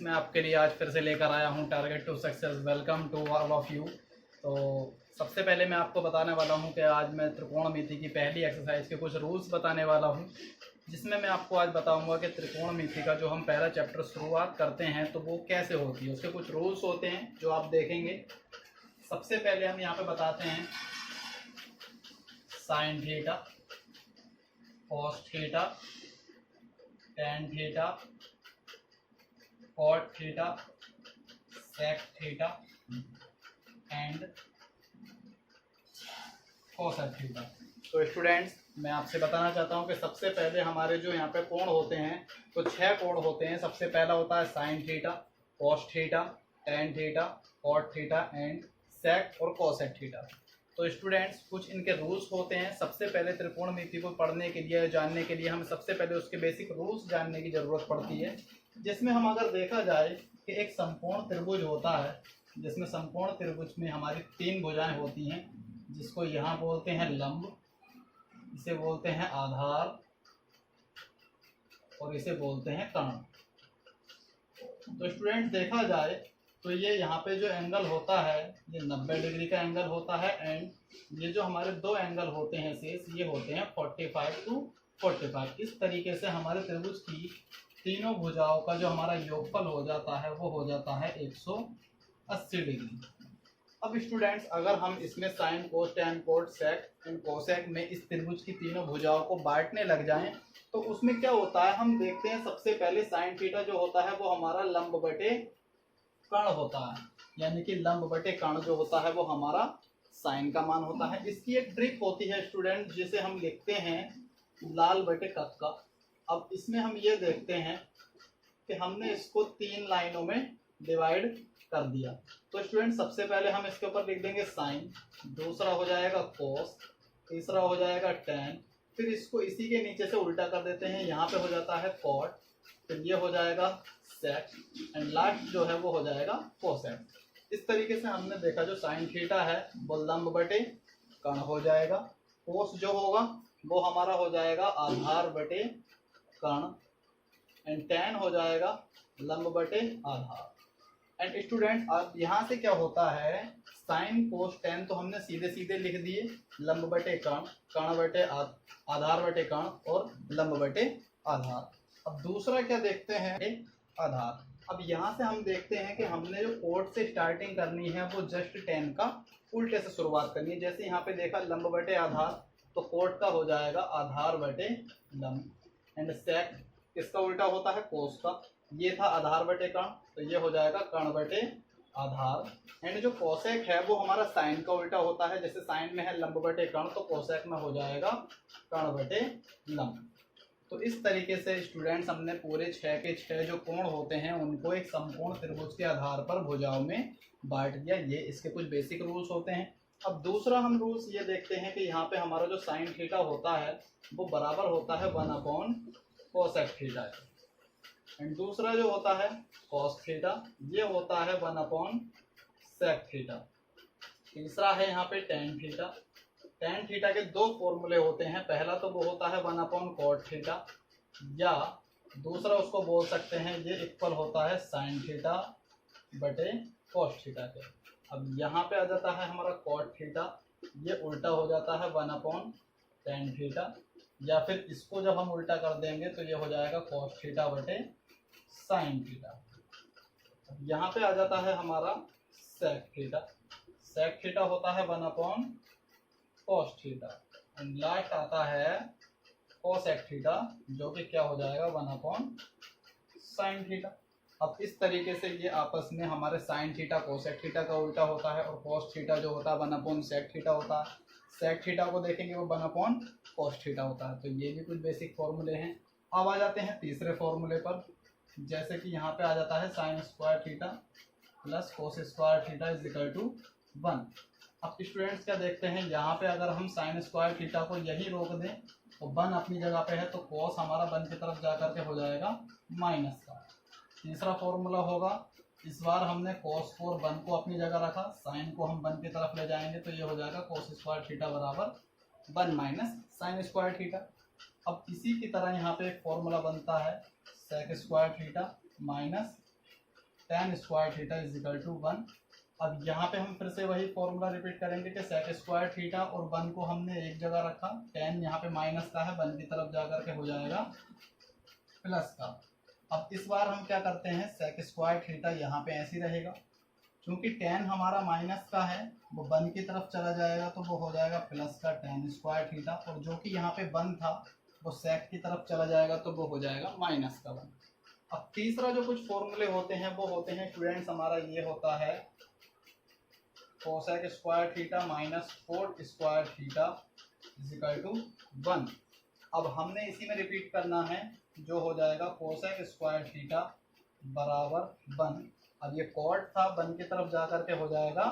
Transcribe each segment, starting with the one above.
मैं आपके लिए आज फिर से लेकर आया हूँ target to success. Welcome to all of you. तो सबसे पहले मैं आपको बताने वाला हूँ कि आज मैं त्रिकोणमिति की पहली एक्सरसाइज के कुछ रूल्स बताने वाला हूँ, जिसमें मैं आपको आज बताऊँगा कि त्रिकोणमिति का जो हम पहला चैप्टर शुरुआत करते हैं तो वो कैसे होती है। उसके कुछ रूल्स होते हैं जो आप देखेंगे। सबसे पहले हम यहाँ पे बताते हैं sine theta, cos theta, tan theta, cot theta, sec theta and cosec theta. तो स्टूडेंट्स, मैं आपसे बताना चाहता हूं कि सबसे पहले हमारे जो यहाँ पे कोण होते हैं तो 6 कोण होते हैं। सबसे पहला होता है sine theta, cos theta, tan theta, cot theta and sec और कोसेक थीटा। तो स्टूडेंट्स, कुछ इनके रूल्स होते हैं। सबसे पहले त्रिकोणमिति को पढ़ने के लिए, जानने के लिए हमें सबसे पहले उसके बेसिक रूल्स जानने की ज़रूरत पड़ती है, जिसमें हम अगर देखा जाए कि एक समकोण त्रिभुज होता है, जिसमें समकोण त्रिभुज में हमारी 3 भुजाएं होती हैं, जिसको यहाँ बोलते हैं लंब, इसे बोलते हैं आधार और इसे बोलते हैं कर्ण। तो स्टूडेंट, देखा जाए तो ये यहाँ पे जो एंगल होता है ये 90 डिग्री का एंगल होता है एंड ये जो हमारे 2 एंगल होते हैं शेष, ये होते हैं 45 टू 45। इस तरीके से हमारे त्रिभुज की तीनों भुजाओं का जो हमारा योगफल हो जाता है वो हो जाता है 180 डिग्री। अब स्टूडेंट्स, अगर हम इसमें sine, cos, tan, cot, sec and cosec में इस त्रिभुज की तीनों भुजाओं को बांटने लग जाएं तो उसमें क्या होता है, हम देखते हैं सबसे पहले साइन थीटा जो होता है वो हमारा लंब बटे कर्ण होता है, यानी कि लंब बटे कर्ण जो होता है वो हमारा साइन का मान होता है। इसकी एक ट्रिक होती है स्टूडेंट, जिसे हम लिखते हैं लाल बटे कक्का। अब इसमें हम ये देखते हैं कि हमने इसको 3 लाइनों में डिवाइड कर दिया। तो स्टूडेंट, सबसे पहले हम इसके ऊपर लिख देंगे साइन, दूसरा हो जाएगा कोस, तीसरा हो जाएगा टेन, फिर इसको इसी के नीचे से उल्टा कर देते हैं, यहाँ पे हो जाता है कॉट, फिर ये हो जाएगा सेक एंड लास्ट जो है वो हो जाएगा कोसेक। इस तरीके से हमने देखा जो साइन थीटा है वो लंब बटे कर्ण हो जाएगा, कोस जो होगा वो हमारा हो जाएगा आधार बटे कर्ण एंड टेन हो जाएगा लंब बटे आधार। एंड स्टूडेंट, अब यहाँ से क्या होता है, साइन कोस टेन तो हमने सीधे सीधे लिख दिए, लंब बटे कर्ण, कर्ण बटे आधार बटे कर्ण और लंब बटे आधार। अब दूसरा क्या देखते हैं, आधार। अब यहाँ से हम देखते हैं कि हमने जो कोट से स्टार्टिंग करनी है वो जस्ट टेन का उल्टे से शुरुआत करनी है। जैसे यहाँ पे देखा लंब बटे आधार, तो कोट का हो जाएगा आधार बटे लंब एंड सेक इसका उल्टा होता है कोस का, ये था आधार बटे कर्ण, तो ये हो जाएगा कर्ण बटे आधार। एंड जो कोसेक है वो हमारा साइन का उल्टा होता है, जैसे साइन में है लंब बटे कर्ण तो कोसेक में हो जाएगा कर्ण बटे लंब। तो इस तरीके से स्टूडेंट्स, हमने पूरे 6 के 6 जो कोण होते हैं उनको एक समकोण त्रिभुज के आधार पर भुजाओं में बांट दिया। ये इसके कुछ बेसिक रूल्स होते हैं। अब दूसरा हम रूल्स ये देखते हैं कि यहाँ पे हमारा जो साइन थीटा होता है वो बराबर होता है 1/कोसेक थीटा एंड दूसरा जो होता है कॉस थीटा ये होता है 1/सेक थीटा। तीसरा है यहाँ पे टेन थीटा। टेन थीटा के 2 फॉर्मूले होते हैं, पहला तो वो होता है 1/कॉट थीटा, या दूसरा उसको बोल सकते हैं ये इक्वल होता है साइन थीटा बटे कॉस थीटा के। अब यहाँ पे आ जाता है हमारा कॉट थीटा, ये उल्टा हो जाता है 1/टेन थीटा, या फिर इसको जब हम उल्टा कर देंगे तो ये हो जाएगा कॉस थीटा बटे साइन थीटा। अब यहाँ पे आ जाता है हमारा सेक थीटा। सेक थीटा होता है 1/कॉस थीटा एंड लास्ट आता है कोसेक थीटा, जो कि क्या हो जाएगा 1/साइन थीटा। अब इस तरीके से ये आपस में हमारे साइन थीटा कोसेक थीटा का उल्टा होता है और कोस थीटा जो होता है 1/सेक थीटा होता है। सेक थीटा को देखेंगे वो 1/कोस थीटा होता है। तो ये भी कुछ बेसिक फॉर्मूले हैं। अब आ जाते हैं तीसरे फॉर्मूले पर, जैसे कि यहाँ पे आ जाता है sine square theta plus cos square theta is equal to 1। अब स्टूडेंट्स क्या देखते हैं, यहाँ पे अगर हम साइन स्क्वायर थीटा को यही रोक दें तो 1 अपनी जगह पे है, तो कोस हमारा 1 की तरफ जा करके हो जाएगा माइनस का। तीसरा फॉर्मूला होगा, इस बार हमने कोस को और 1 को अपनी जगह रखा, साइन को हम 1 की तरफ ले जाएंगे तो ये हो जाएगा कोस स्क्वायर थीटा बराबर 1 माइनस साइन स्क्वायर थीटा। अब इसी की तरह यहाँ पे एक फॉर्मूला बनता है sec square theta minus tan square theta is equal to 1। अब यहाँ पे हम फिर से वही फॉर्मूला रिपीट करेंगे कि sec स्क्वायर थीटा और 1 को हमने एक जगह रखा, tan यहाँ पे माइनस का है, 1 की तरफ जा करके हो जाएगा प्लस का। अब इस बार हम क्या करते हैं, sec स्क्वायर थीटा यहाँ पे ऐसे ही रहेगा, क्योंकि tan हमारा माइनस का है वो 1 की तरफ चला जाएगा तो वो हो जाएगा प्लस का tan स्क्वायर थीटा, और जो कि यहाँ पे 1 था वो sec की तरफ चला जाएगा तो वो हो जाएगा माइनस का 1। अब तीसरा जो कुछ फॉर्मूले होते हैं वो होते हैं स्टूडेंट्स, हमारा ये होता है cosec square theta minus cot square theta is equal to 1। अब हमने इसी में रिपीट करना है, जो हो जाएगा कोसेक स्क्वायर थीटा बराबर 1। अब ये कॉट था, 1 की तरफ जा करके हो जाएगा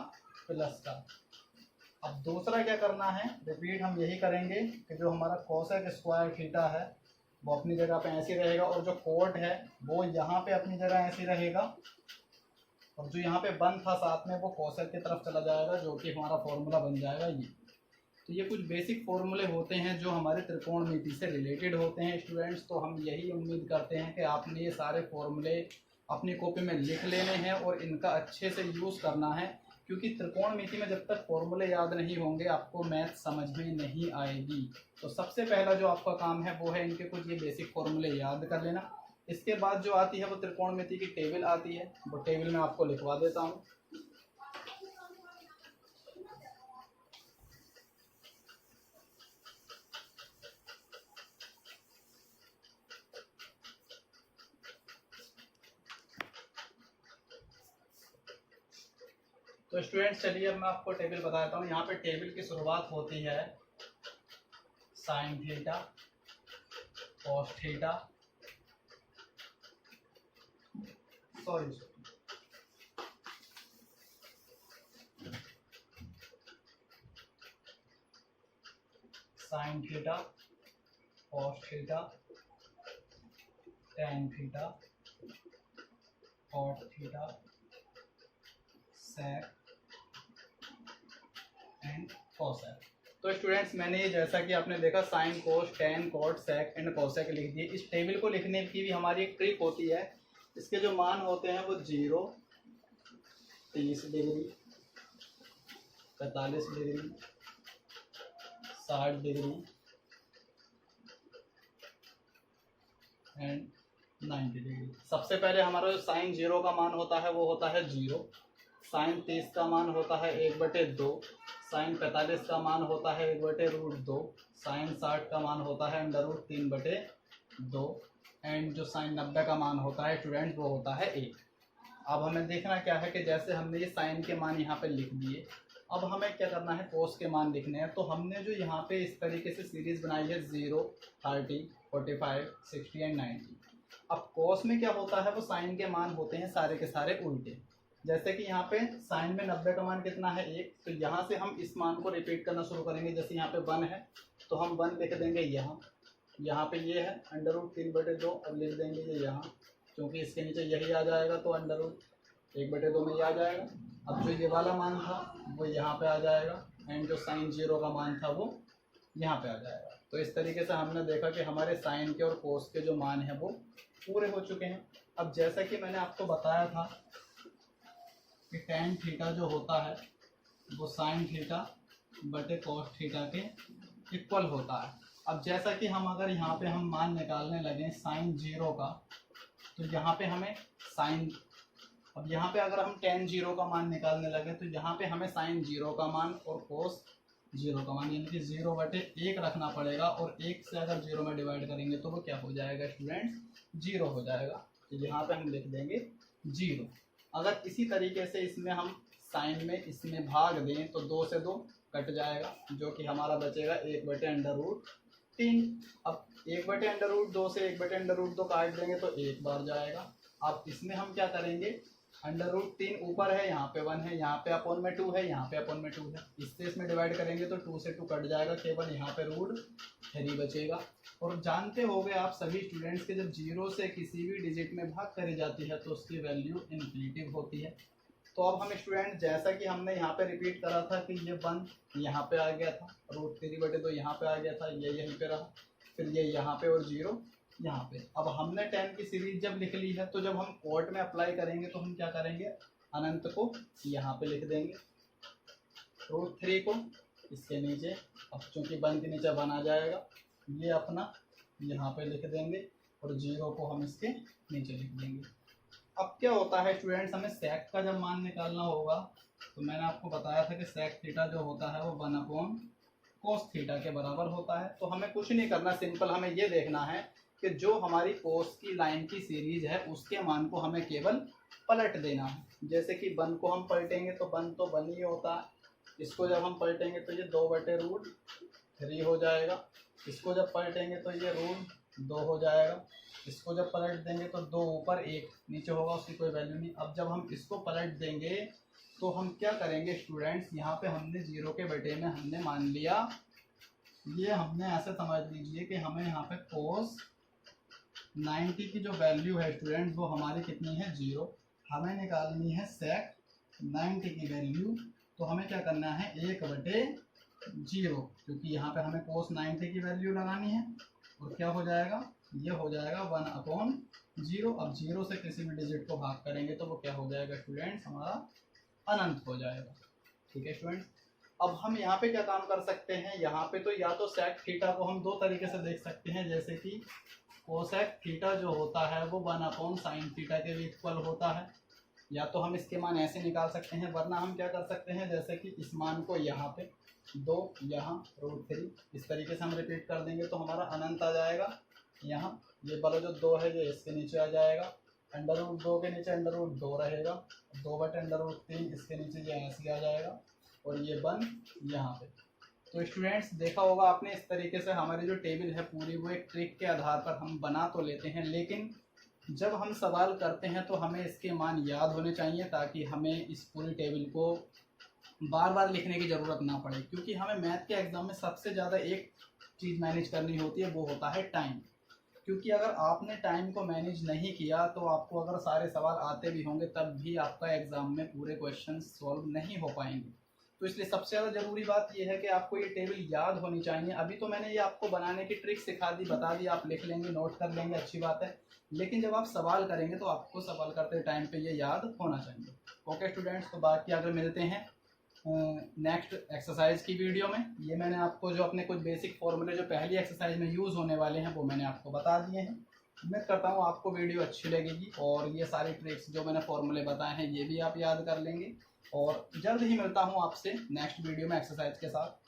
प्लस का। अब दूसरा क्या करना है, रिपीट हम यही करेंगे कि जो हमारा कोसेक स्क्वायर थीटा है वो अपनी जगह पे ऐसे रहेगा, और जो कोट है वो यहाँ पे अपनी जगह ऐसे रहेगा, और जो यहाँ पे 1 था साथ में वो कोसेक की तरफ चला जाएगा, जो कि हमारा फॉर्मूला बन जाएगा ये। तो ये कुछ बेसिक फॉर्मूले होते हैं जो हमारे त्रिकोणमिति से रिलेटेड होते हैं स्टूडेंट्स। तो हम यही उम्मीद करते हैं कि आपने ये सारे फॉर्मूले अपनी कॉपी में लिख लेने हैं और इनका अच्छे से यूज़ करना है, क्योंकि त्रिकोणमिति में जब तक फॉर्मूले याद नहीं होंगे आपको मैथ समझ में नहीं आएगी। तो सबसे पहला जो आपका काम है वो है इनके कुछ ये बेसिक फॉर्मूले याद कर लेना। इसके बाद जो आती है वो त्रिकोणमिति की टेबल आती है, वो टेबल मैं आपको लिखवा देता हूँ। तो स्टूडेंट्स चलिए अब मैं आपको टेबल बताता हूँ। यहाँ पे टेबल की शुरुआत होती है sine theta cos theta, sorry sine theta cos theta tan theta cot theta sec and cosec. तो स्टूडेंट्स मैंने ये जैसा कि आपने देखा sine cos tan cot sec and cosec लिख दिए। इस टेबल को लिखने की भी हमारी एक ट्रिक होती है। इसके जो मान होते हैं वो 0, 30 degree, 45 degree, 60 degree and 90 degree. सबसे पहले हमारा जो साइन 0 का मान होता है वो होता है 0, साइन 30 का मान होता है 1/2, साइन 45 का मान होता है 1/√2, साइन 60 का मान होता है √3/2 एंड जो साइन 90 का मान होता है स्टूडेंट वो होता है 1। अब हमें देखना क्या है कि जैसे हमने ये साइन के मान यहाँ पे लिख दिए, अब हमें क्या करना है कोस के मान लिखने हैं। तो हमने जो यहाँ पे इस तरीके से सीरीज बनाई है 0, 30, 45, 60 एंड 90। अब कोस में क्या होता है, वो साइन के मान होते हैं सारे के सारे उल्टे। जैसे कि यहाँ पे साइन में 90 का मान कितना है 1, तो यहाँ से हम इस मान को रिपीट करना शुरू करेंगे। जैसे यहाँ पे 1 है तो हम 1 लिख देंगे यहाँ पे ये है √3/2 और लिख देंगे ये यहाँ, क्योंकि इसके नीचे यही आ जाएगा तो √1/2 में ये आ जाएगा। अब जो ये वाला मान था वो यहाँ पे आ जाएगा एंड जो साइन 0 का मान था वो यहाँ पे आ जाएगा। तो इस तरीके से हमने देखा कि हमारे साइन के और कोस के जो मान हैं वो पूरे हो चुके हैं। अब जैसा कि मैंने आपको बताया था कि टेन थीटा जो होता है वो साइन थीटा बटे कॉस थीटा के इक्वल होता है। अब जैसा कि हम अगर यहाँ पे हम मान निकालने लगे साइन 0 का, तो यहाँ पे हमें साइन, अब यहाँ पे अगर हम टेन 0 का मान निकालने लगे तो यहाँ पे हमें साइन 0 का मान और कोस 0 का मान यानी कि 0/1 रखना पड़ेगा, और 1 से अगर 0 में डिवाइड करेंगे तो वो क्या हो जाएगा स्टूडेंट्स, 0 हो जाएगा। तो यहाँ पे हम लिख देंगे 0। अगर इसी तरीके से इसमें हम साइन में इसमें भाग दें तो 2 से 2 कट जाएगा, जो कि हमारा बचेगा 1/√3। अब 1/√2 से 1/√2 काट देंगे तो 1 बार जाएगा। अब इसमें हम क्या करेंगे, √3 ऊपर है, यहाँ पे 1 है, यहाँ पे अपॉन में 2 है, यहाँ पे अपॉन में 2 है, इससे इसमें डिवाइड करेंगे तो 2 से 2 कट जाएगा, केवल यहाँ पे √3 बचेगा। और जानते होंगे आप सभी स्टूडेंट्स के जब 0 से किसी भी डिजिट में भाग करी जाती है तो उसकी वैल्यू इन्फिनिटिव होती है। तो अब हम स्टूडेंट जैसा कि हमने यहाँ पे रिपीट करा था कि ये 1 यहाँ पे आ गया था, √3/2 यहाँ पे आ गया था, ये यहीं पे रहा, फिर ये यहाँ पे और 0 यहाँ पे। अब हमने 10 की सीरीज जब लिख ली है तो जब हम कोर्ट में अप्लाई करेंगे तो हम क्या करेंगे, अनंत को यहाँ पे लिख देंगे, √3 को इसके नीचे, अब चूंकि 1 के नीचे 1 आ जाएगा, ये अपना यहाँ पे लिख देंगे और 0 को हम इसके नीचे लिख देंगे। अब क्या होता है स्टूडेंट्स, हमें सेक का जब मान निकालना होगा तो मैंने आपको बताया था कि सेक थीटा जो होता है वो 1/cos थीटा के बराबर होता है। तो हमें कुछ नहीं करना, सिंपल हमें ये देखना है कि जो हमारी कोस की लाइन की सीरीज है उसके मान को हमें केवल पलट देना है। जैसे कि 1 को हम पलटेंगे तो 1 तो 1 ही होता है, इसको जब हम पलटेंगे तो ये 2/√3 हो जाएगा, इसको जब पलटेंगे तो ये √2 हो जाएगा, इसको जब पलट देंगे तो 2 ऊपर 1 नीचे होगा, उसकी कोई वैल्यू नहीं। अब जब हम इसको पलट देंगे तो हम क्या करेंगे स्टूडेंट्स, यहाँ पे हमने 0 के बटे में हमने मान लिया, ये हमने ऐसे समझ लीजिए कि हमें यहाँ पे cos 90 की जो वैल्यू है स्टूडेंट्स वो हमारी कितनी है 0, हमें निकालनी है sec 90 की वैल्यू। तो हमें क्या करना है 1/0, क्योंकि यहाँ पे हमें cos 90 की वैल्यू लगानी है और क्या हो जाएगा, ये हो जाएगा 1/0। अब 0 से किसी भी डिजिट को भाग करेंगे तो वो क्या हो जाएगा स्टूडेंट्स, हमारा अनंत हो जाएगा। ठीक है स्टूडेंट्स, अब हम यहाँ पे क्या काम कर सकते हैं, यहाँ पे तो या तो सेक थीटा को हम 2 तरीके से देख सकते हैं, जैसे कि कोसेक थीटा जो होता है वो 1/sin थीटा के भी इक्वल होता है, या तो हम इसके मान ऐसे निकाल सकते हैं, वरना हम क्या कर सकते हैं, जैसे कि इस मान को यहाँ पे 2, यहाँ √3 इस तरीके से हम रिपीट कर देंगे तो हमारा अनंत आ जाएगा। यहाँ ये वाला जो 2 है ये इसके नीचे आ जाएगा, √2 के नीचे √2 रहेगा, 2/√3 इसके नीचे ये ऐसे आ जाएगा और ये 1 यहाँ पे। तो स्टूडेंट्स देखा होगा आपने, इस तरीके से हमारी जो टेबल है पूरी वो एक ट्रिक के आधार पर हम बना तो लेते हैं, लेकिन जब हम सवाल करते हैं तो हमें इसके मान याद होने चाहिए ताकि हमें इस पूरी टेबल को बार बार लिखने की ज़रूरत ना पड़े। क्योंकि हमें मैथ के एग्ज़ाम में सबसे ज़्यादा एक चीज़ मैनेज करनी होती है, वो होता है टाइम। क्योंकि अगर आपने टाइम को मैनेज नहीं किया तो आपको अगर सारे सवाल आते भी होंगे तब भी आपका एग्ज़ाम में पूरे क्वेश्चन सॉल्व नहीं हो पाएंगे। तो इसलिए सबसे ज़्यादा ज़रूरी बात यह है कि आपको ये टेबल याद होनी चाहिए। अभी तो मैंने ये आपको बनाने की ट्रिक सिखा दी, बता दी, आप लिख लेंगे, नोट कर लेंगे, अच्छी बात है, लेकिन जब आप सवाल करेंगे तो आपको सवाल करते टाइम पे ये याद होना चाहिए। ओके स्टूडेंट्स, तो बाकी अगर मिलते हैं नेक्स्ट एक्सरसाइज की वीडियो में। ये मैंने आपको जो अपने कुछ बेसिक फॉर्मूले जो पहली एक्सरसाइज में यूज़ होने वाले हैं वो मैंने आपको बता दिए हैं। उम्मीद करता हूँ आपको वीडियो अच्छी लगेगी और ये सारी ट्रिक्स जो मैंने फॉर्मूले बताए हैं ये भी आप याद कर लेंगे। और जल्द ही मिलता हूँ आपसे नेक्स्ट वीडियो में एक्सरसाइज के साथ।